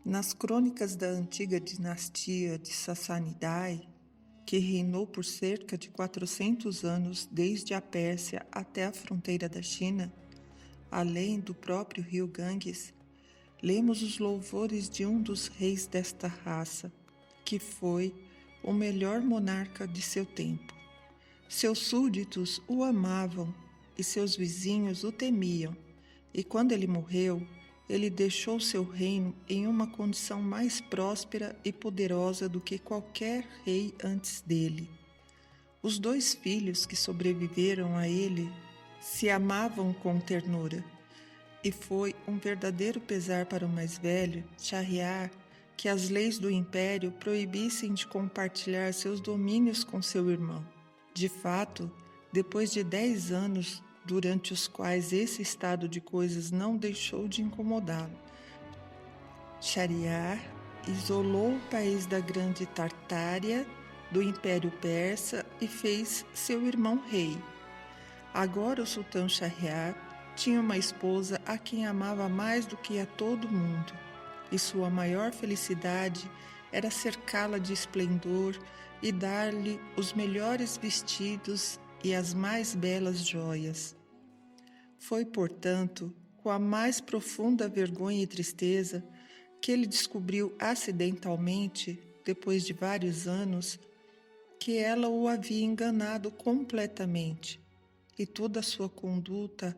Nas crônicas da antiga dinastia de Sassanidai, que reinou por cerca de 400 anos desde a Pérsia até a fronteira da China, além do próprio rio Ganges, lemos os louvores de um dos reis desta raça, que foi o melhor monarca de seu tempo. Seus súditos o amavam e seus vizinhos o temiam, e quando ele morreu, ele deixou seu reino em uma condição mais próspera e poderosa do que qualquer rei antes dele. Os 2 filhos que sobreviveram a ele se amavam com ternura, e foi um verdadeiro pesar para o mais velho, Shahryar, que as leis do império proibissem de compartilhar seus domínios com seu irmão. De fato, depois de 10 anos, durante os quais esse estado de coisas não deixou de incomodá-lo, Shahryar isolou o país da Grande Tartária do Império Persa e fez seu irmão rei. Agora o sultão Shahryar tinha uma esposa a quem amava mais do que a todo mundo, e sua maior felicidade era cercá-la de esplendor e dar-lhe os melhores vestidos e as mais belas joias. Foi, portanto, com a mais profunda vergonha e tristeza que ele descobriu acidentalmente, depois de vários anos, que ela o havia enganado completamente, e toda a sua conduta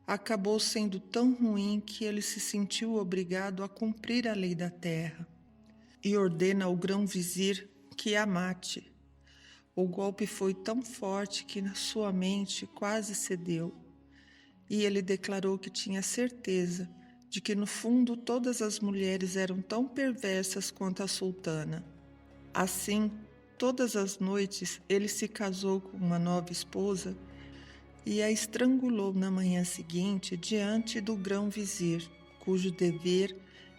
acabou sendo tão ruim que ele se sentiu obrigado a cumprir a lei da terra e ordena ao grão-vizir que a mate. O golpe foi tão forte que na sua mente quase cedeu, e ele declarou que tinha certeza de que no fundo todas as mulheres eram tão perversas quanto a sultana. Assim, todas as noites ele se casou com uma nova esposa e a estrangulou na manhã seguinte diante do grão-vizir, cujo dever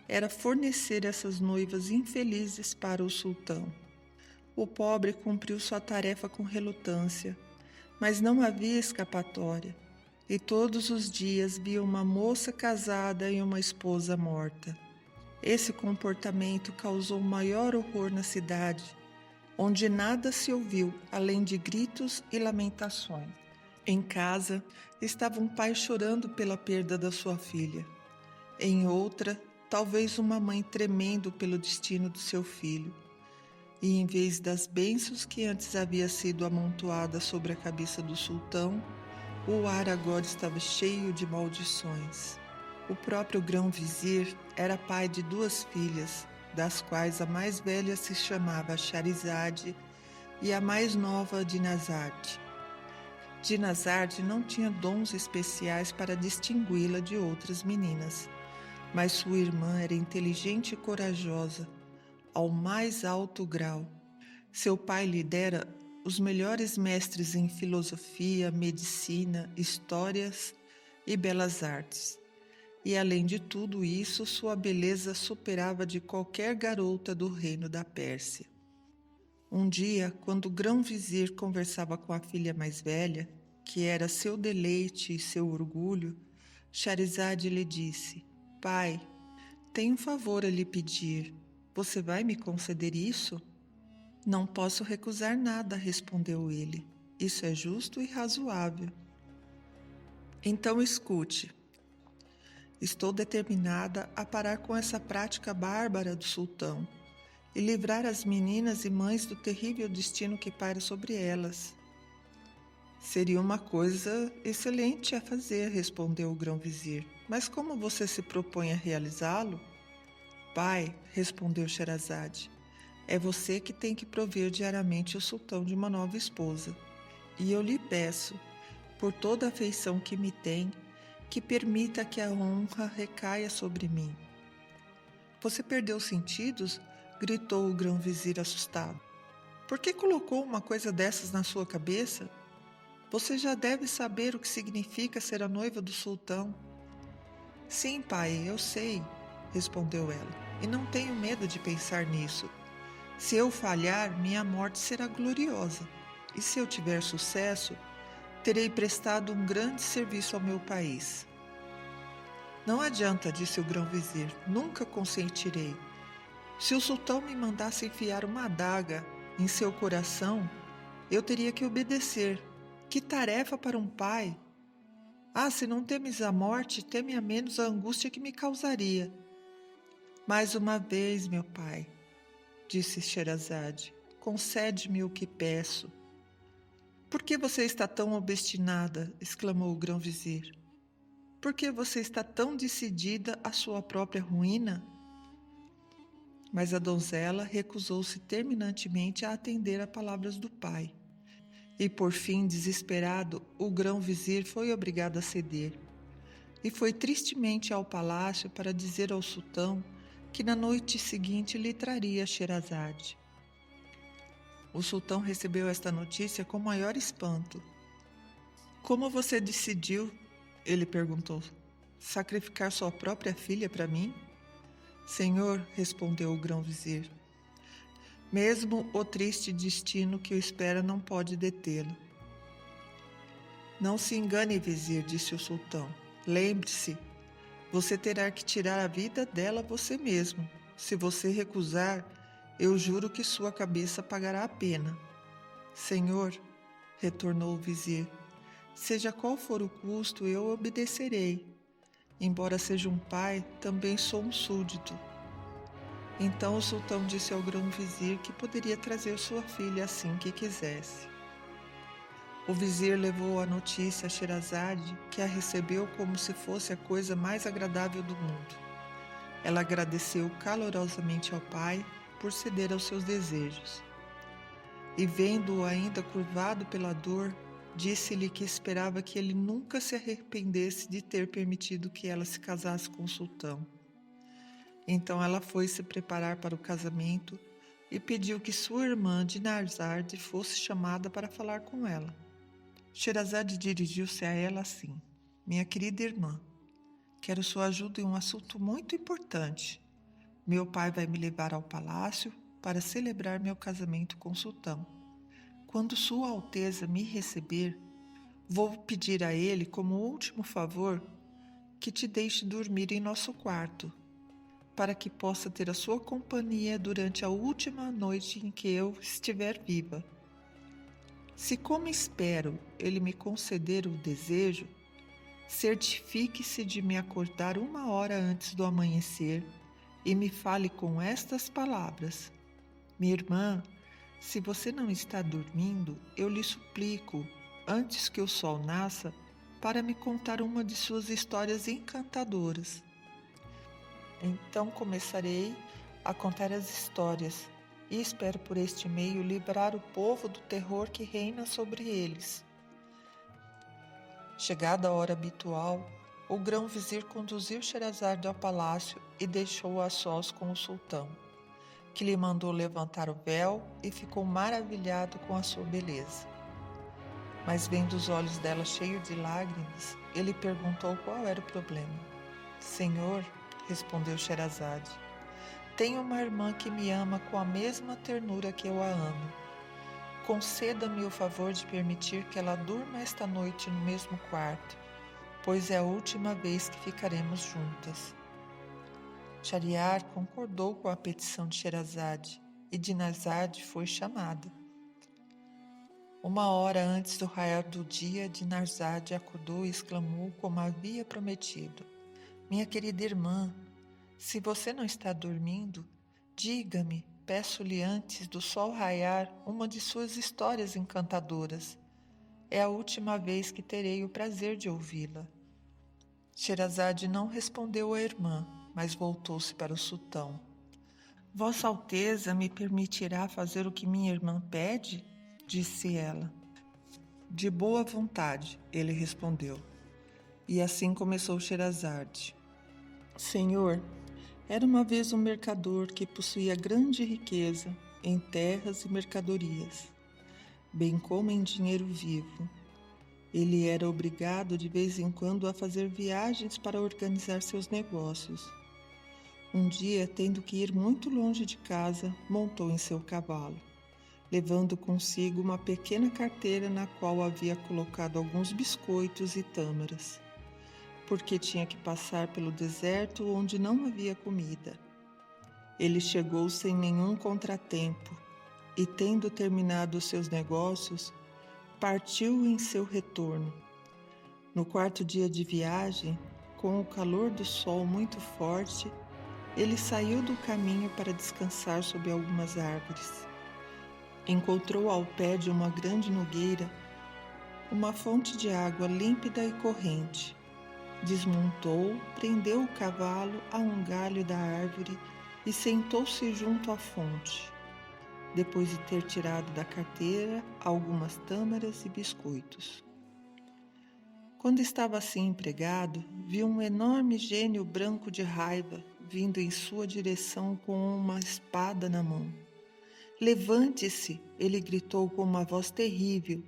era fornecer essas noivas infelizes para o sultão. O pobre cumpriu sua tarefa com relutância, mas não havia escapatória, e todos os dias via uma moça casada e uma esposa morta. Esse comportamento causou maior horror na cidade, onde nada se ouviu além de gritos e lamentações. Em casa, estava um pai chorando pela perda da sua filha. Em outra, talvez uma mãe tremendo pelo destino do seu filho. E em vez das bênçãos que antes havia sido amontoada sobre a cabeça do sultão, o ar agora estava cheio de maldições. O próprio grão-vizir era pai de 2 filhas, das quais a mais velha se chamava Shahrazad e a mais nova Dinazade. Dinazade não tinha dons especiais para distingui-la de outras meninas, mas sua irmã era inteligente e corajosa, ao mais alto grau. Seu pai lhe dera os melhores mestres em filosofia, medicina, histórias e belas artes. E além de tudo isso, sua beleza superava de qualquer garota do reino da Pérsia. Um dia, quando o grão-vizir conversava com a filha mais velha, que era seu deleite e seu orgulho, Shahrazad lhe disse: "Pai, tenho um favor a lhe pedir. Você vai me conceder isso?" "Não posso recusar nada", respondeu ele. "Isso é justo e razoável." "Então escute. Estou determinada a parar com essa prática bárbara do sultão e livrar as meninas e mães do terrível destino que paira sobre elas." "Seria uma coisa excelente a fazer", respondeu o grão-vizir. "Mas como você se propõe a realizá-lo?" "Pai", respondeu Shahrazad, "é você que tem que prover diariamente o sultão de uma nova esposa. E eu lhe peço, por toda a afeição que me tem, que permita que a honra recaia sobre mim." "Você perdeu os sentidos?" gritou o grão-vizir assustado. "Por que colocou uma coisa dessas na sua cabeça? Você já deve saber o que significa ser a noiva do sultão." "Sim, pai, eu sei", respondeu ela, "e não tenho medo de pensar nisso. Se eu falhar, minha morte será gloriosa, e se eu tiver sucesso, terei prestado um grande serviço ao meu país." "Não adianta", disse o grão-vizir, "nunca consentirei. Se o sultão me mandasse enfiar uma adaga em seu coração, eu teria que obedecer. Que tarefa para um pai! Ah, se não temes a morte, teme a menos a angústia que me causaria. Mais uma vez, meu pai, disse Sherazade, concede-me o que peço. Por que você está tão obstinada? Exclamou o grão-vizir. Por que você está tão decidida à sua própria ruína? Mas a donzela recusou-se terminantemente a atender a palavras do pai. E por fim, desesperado, o grão-vizir foi obrigado a ceder. E foi tristemente ao palácio para dizer ao sultão que na noite seguinte lhe traria Sherazade. O sultão recebeu esta notícia com maior espanto. Como você decidiu, ele perguntou, sacrificar sua própria filha para mim? Senhor, respondeu o grão-vizir, mesmo o triste destino que o espera não pode detê-lo. Não se engane, vizir, disse o sultão. Lembre-se, você terá que tirar a vida dela você mesmo. Se você recusar, eu juro que sua cabeça pagará a pena. Senhor, retornou o vizir, seja qual for o custo, eu obedecerei. Embora seja um pai, também sou um súdito. Então o sultão disse ao grão-vizir que poderia trazer sua filha assim que quisesse. O vizir levou a notícia a Sherazade, que a recebeu como se fosse a coisa mais agradável do mundo. Ela agradeceu calorosamente ao pai por ceder aos seus desejos. E vendo-o ainda curvado pela dor, disse-lhe que esperava que ele nunca se arrependesse de ter permitido que ela se casasse com o sultão. Então ela foi se preparar para o casamento e pediu que sua irmã Dinarzade fosse chamada para falar com ela. Sherazade dirigiu-se a ela assim: minha querida irmã, quero sua ajuda em um assunto muito importante. Meu pai vai me levar ao palácio para celebrar meu casamento com o sultão. Quando Sua Alteza me receber, vou pedir a ele, como último favor, que te deixe dormir em nosso quarto, para que possa ter a sua companhia durante a última noite em que eu estiver viva. Se, como espero, ele me conceder o desejo, certifique-se de me acordar 1 hora antes do amanhecer e me fale com estas palavras: minha irmã, se você não está dormindo, eu lhe suplico, antes que o sol nasça, para me contar uma de suas histórias encantadoras. Então começarei a contar as histórias e espero por este meio livrar o povo do terror que reina sobre eles. Chegada a hora habitual, o grão-vizir conduziu Sherazade ao palácio e deixou-a a sós com o sultão, que lhe mandou levantar o véu e ficou maravilhado com a sua beleza. Mas vendo os olhos dela cheios de lágrimas, ele perguntou qual era o problema. Senhor, respondeu Sherazade, tenho uma irmã que me ama com a mesma ternura que eu a amo. Conceda-me o favor de permitir que ela durma esta noite no mesmo quarto, pois é a última vez que ficaremos juntas. Shahriar concordou com a petição de Sherazade e Dinarzade foi chamada. 1 hora antes do raiar do dia, Dinarzade acordou e exclamou como havia prometido: minha querida irmã, se você não está dormindo, diga-me, peço-lhe antes do sol raiar uma de suas histórias encantadoras. É a última vez que terei o prazer de ouvi-la. Sherazade não respondeu à irmã, mas voltou-se para o sultão. Vossa Alteza me permitirá fazer o que minha irmã pede? Disse ela. De boa vontade, ele respondeu. E assim começou Sherazade. Senhor, era uma vez um mercador que possuía grande riqueza em terras e mercadorias, bem como em dinheiro vivo. Ele era obrigado de vez em quando a fazer viagens para organizar seus negócios. Um dia, tendo que ir muito longe de casa, montou em seu cavalo, levando consigo uma pequena carteira na qual havia colocado alguns biscoitos e tâmaras, porque tinha que passar pelo deserto onde não havia comida. Ele chegou sem nenhum contratempo e, tendo terminado os seus negócios, partiu em seu retorno. No quarto dia de viagem, com o calor do sol muito forte, ele saiu do caminho para descansar sob algumas árvores. Encontrou ao pé de uma grande nogueira uma fonte de água límpida e corrente. Desmontou, prendeu o cavalo a um galho da árvore e sentou-se junto à fonte, depois de ter tirado da carteira algumas tâmaras e biscoitos. Quando estava assim empregado, viu um enorme gênio branco de raiva vindo em sua direção com uma espada na mão. "Levante-se!" ele gritou com uma voz terrível,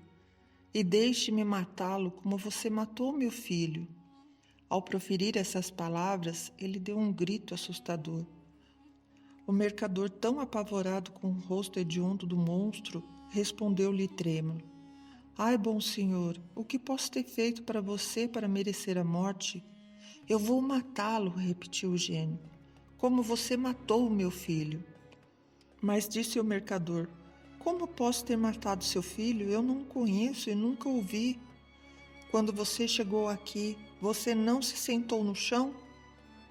"e deixe-me matá-lo como você matou meu filho." Ao proferir essas palavras, ele deu um grito assustador. O mercador, tão apavorado com o rosto hediondo do monstro, respondeu-lhe trêmulo: "Ai, bom senhor, o que posso ter feito para você para merecer a morte?" "Eu vou matá-lo", repetiu o gênio, "como você matou o meu filho." Mas disse o mercador: "Como posso ter matado seu filho? Eu não o conheço e nunca o vi." "Quando você chegou aqui, você não se sentou no chão?"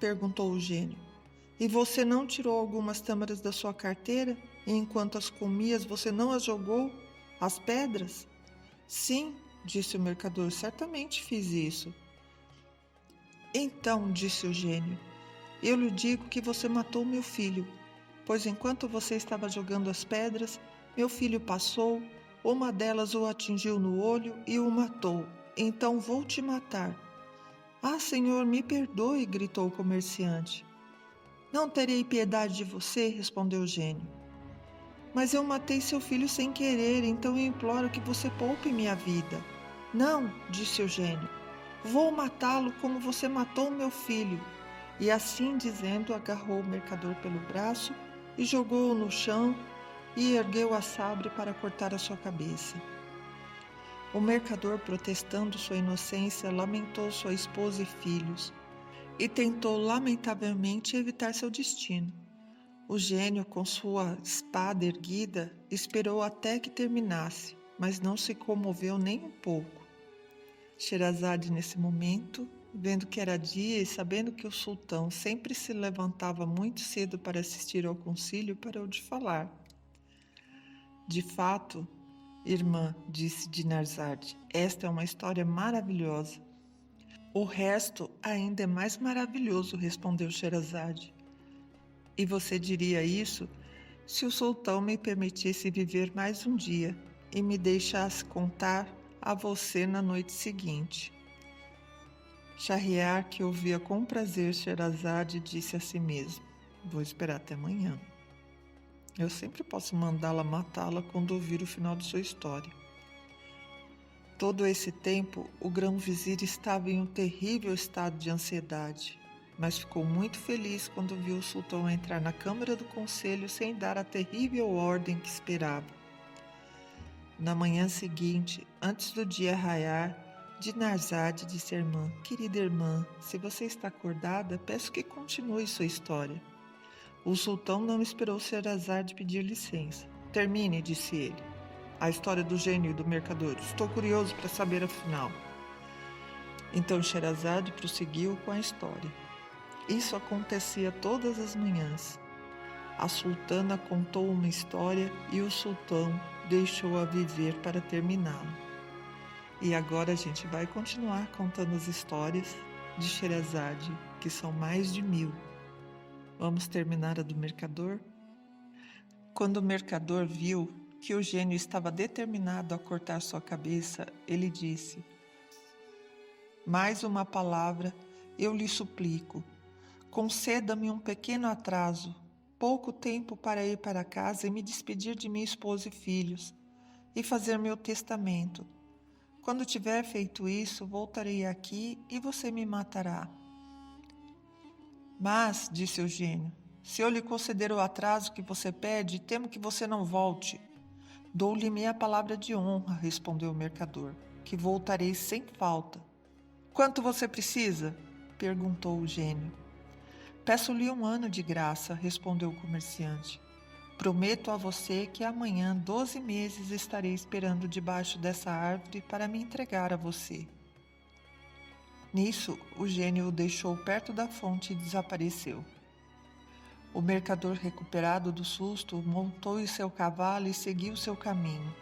perguntou o gênio. "E você não tirou algumas tâmaras da sua carteira? E enquanto as comias, você não as jogou às pedras?" "Sim", disse o mercador, "certamente fiz isso." "Então", disse o gênio, "eu lhe digo que você matou meu filho, pois enquanto você estava jogando as pedras, meu filho passou, uma delas o atingiu no olho e o matou. Então vou te matar." "Ah, senhor, me perdoe", gritou o comerciante. "Não terei piedade de você", respondeu o gênio. "Mas eu matei seu filho sem querer, então eu imploro que você poupe minha vida." "Não", disse o gênio, "vou matá-lo como você matou meu filho." E assim dizendo, agarrou o mercador pelo braço e jogou-o no chão e ergueu a sabre para cortar a sua cabeça. O mercador, protestando sua inocência, lamentou sua esposa e filhos e tentou lamentavelmente evitar seu destino. O gênio, com sua espada erguida, esperou até que terminasse, mas não se comoveu nem um pouco. Sherazade, nesse momento, vendo que era dia e sabendo que o sultão sempre se levantava muito cedo para assistir ao concílio, parou de falar. "De fato, irmã", disse Dinarzade, "esta é uma história maravilhosa." "O resto ainda é mais maravilhoso", respondeu Sherazade. "E você diria isso se o sultão me permitisse viver mais um dia e me deixasse contar a você na noite seguinte." Shahriar, que ouvia com prazer Sherazade, disse a si mesmo: "Vou esperar até amanhã. Eu sempre posso mandá-la matá-la quando ouvir o final de sua história." Todo esse tempo, o grão-vizir estava em um terrível estado de ansiedade, mas ficou muito feliz quando viu o sultão entrar na câmara do conselho sem dar a terrível ordem que esperava. Na manhã seguinte, antes do dia raiar, Dinarzade disse à irmã: "Querida irmã, se você está acordada, peço que continue sua história." O sultão não esperou Sherazade pedir licença. "Termine", disse ele, "a história do gênio e do mercador. Estou curioso para saber a final." Então Sherazade prosseguiu com a história. Isso acontecia todas as manhãs. A sultana contou uma história e o sultão deixou-a viver para terminá-la. E agora a gente vai continuar contando as histórias de Sherazade, que são mais de 1000. Vamos terminar a do mercador? Quando o mercador viu que o gênio estava determinado a cortar sua cabeça, ele disse: "Mais uma palavra, eu lhe suplico. Conceda-me um pequeno atraso, pouco tempo para ir para casa e me despedir de minha esposa e filhos, e fazer meu testamento. Quando tiver feito isso, voltarei aqui e você me matará." "Mas", disse o gênio, "se eu lhe conceder o atraso que você pede, temo que você não volte." "Dou-lhe minha palavra de honra", respondeu o mercador, "que voltarei sem falta." "Quanto você precisa?" perguntou o gênio. Peço-lhe 1 ano de graça, respondeu o comerciante. Prometo a você que amanhã 12 meses estarei esperando debaixo dessa árvore para me entregar a você. Nisso, o gênio o deixou perto da fonte e desapareceu. O mercador, recuperado do susto, montou em seu cavalo e seguiu seu caminho.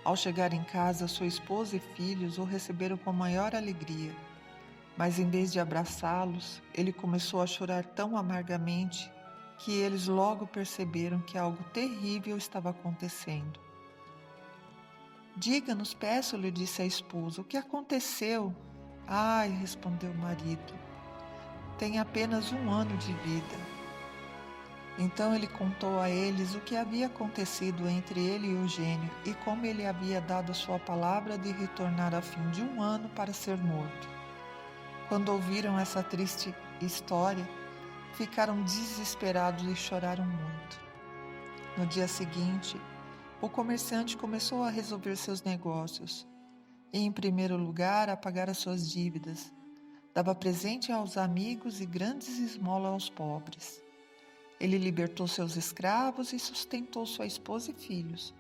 Ao chegar em casa, sua esposa e filhos o receberam com maior alegria. Mas em vez de abraçá-los, ele começou a chorar tão amargamente que eles logo perceberam que algo terrível estava acontecendo. Diga-nos, peço-lhe, disse a esposa, o que aconteceu? Ai, respondeu o marido, tem apenas 1 ano de vida. Então ele contou a eles o que havia acontecido entre ele e o gênio e como ele havia dado sua palavra de retornar a fim de 1 ano para ser morto. Quando ouviram essa triste história, ficaram desesperados e choraram muito. No dia seguinte, o comerciante começou a resolver seus negócios e, em primeiro lugar, a pagar as suas dívidas. Dava presente aos amigos e grandes esmolas aos pobres. Ele libertou seus escravos e sustentou sua esposa e filhos.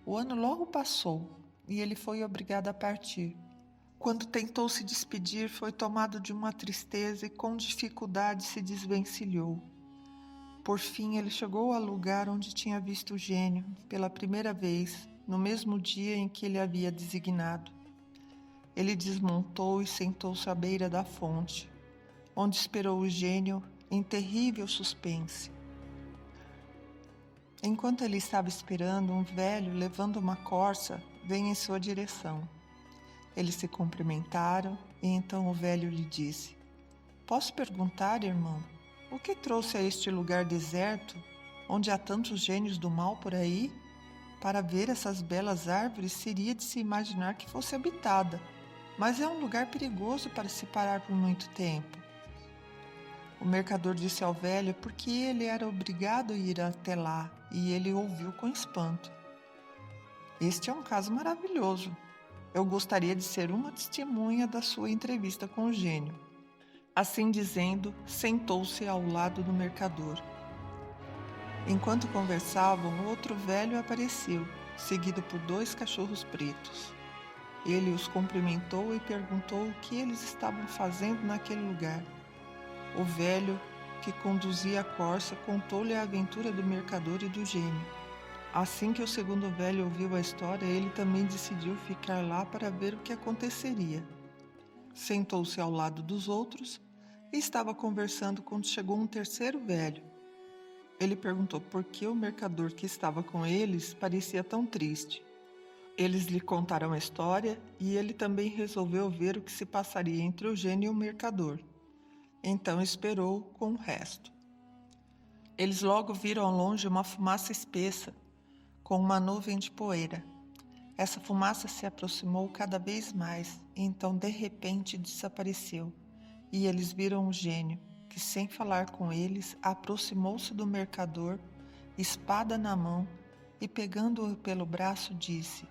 O ano logo passou e ele foi obrigado a partir. Quando tentou se despedir, foi tomado de uma tristeza e com dificuldade se desvencilhou. Por fim, ele chegou ao lugar onde tinha visto o gênio pela primeira vez, no mesmo dia em que ele havia designado. Ele desmontou e sentou-se à beira da fonte, onde esperou o gênio em terrível suspense. Enquanto ele estava esperando, um velho, levando uma corça, veio em sua direção. Eles se cumprimentaram e então o velho lhe disse: Posso perguntar, irmão, o que trouxe a este lugar deserto, onde há tantos gênios do mal por aí? Para ver essas belas árvores seria de se imaginar que fosse habitada, mas é um lugar perigoso para se parar por muito tempo. O mercador disse ao velho porque ele era obrigado a ir até lá e ele ouviu com espanto. Este é um caso maravilhoso. Eu gostaria de ser uma testemunha da sua entrevista com o gênio. Assim dizendo, sentou-se ao lado do mercador. Enquanto conversavam, outro velho apareceu, seguido por 2 cachorros pretos. Ele os cumprimentou e perguntou o que eles estavam fazendo naquele lugar. O velho, que conduzia a corça, contou-lhe a aventura do mercador e do gênio. Assim que o segundo velho ouviu a história, ele também decidiu ficar lá para ver o que aconteceria. Sentou-se ao lado dos outros e estava conversando quando chegou um terceiro velho. Ele perguntou por que o mercador que estava com eles parecia tão triste. Eles lhe contaram a história e ele também resolveu ver o que se passaria entre o gênio e o mercador. Então esperou com o resto. Eles logo viram ao longe uma fumaça espessa, com uma nuvem de poeira. Essa fumaça se aproximou cada vez mais e então de repente desapareceu. E eles viram o gênio, que sem falar com eles, aproximou-se do mercador, espada na mão, e pegando-o pelo braço disse: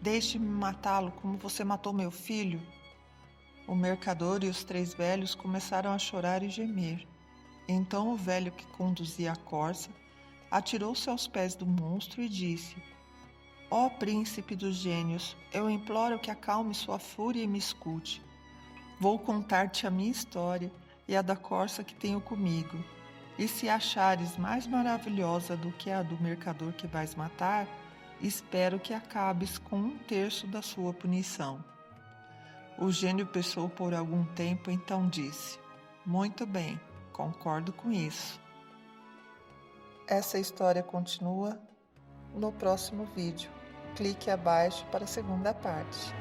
Deixe-me matá-lo como você matou meu filho. O mercador e os 3 velhos começaram a chorar e gemer. Então o velho que conduzia a corça atirou-se aos pés do monstro e disse: Ó príncipe dos gênios, eu imploro que acalme sua fúria e me escute. Vou contar-te a minha história e a da corça que tenho comigo. E se achares mais maravilhosa do que a do mercador que vais matar, espero que acabes com 1/3 da sua punição. O gênio pensou por algum tempo, então disse: Muito bem, concordo com isso. Essa história continua no próximo vídeo. Clique abaixo para a segunda parte.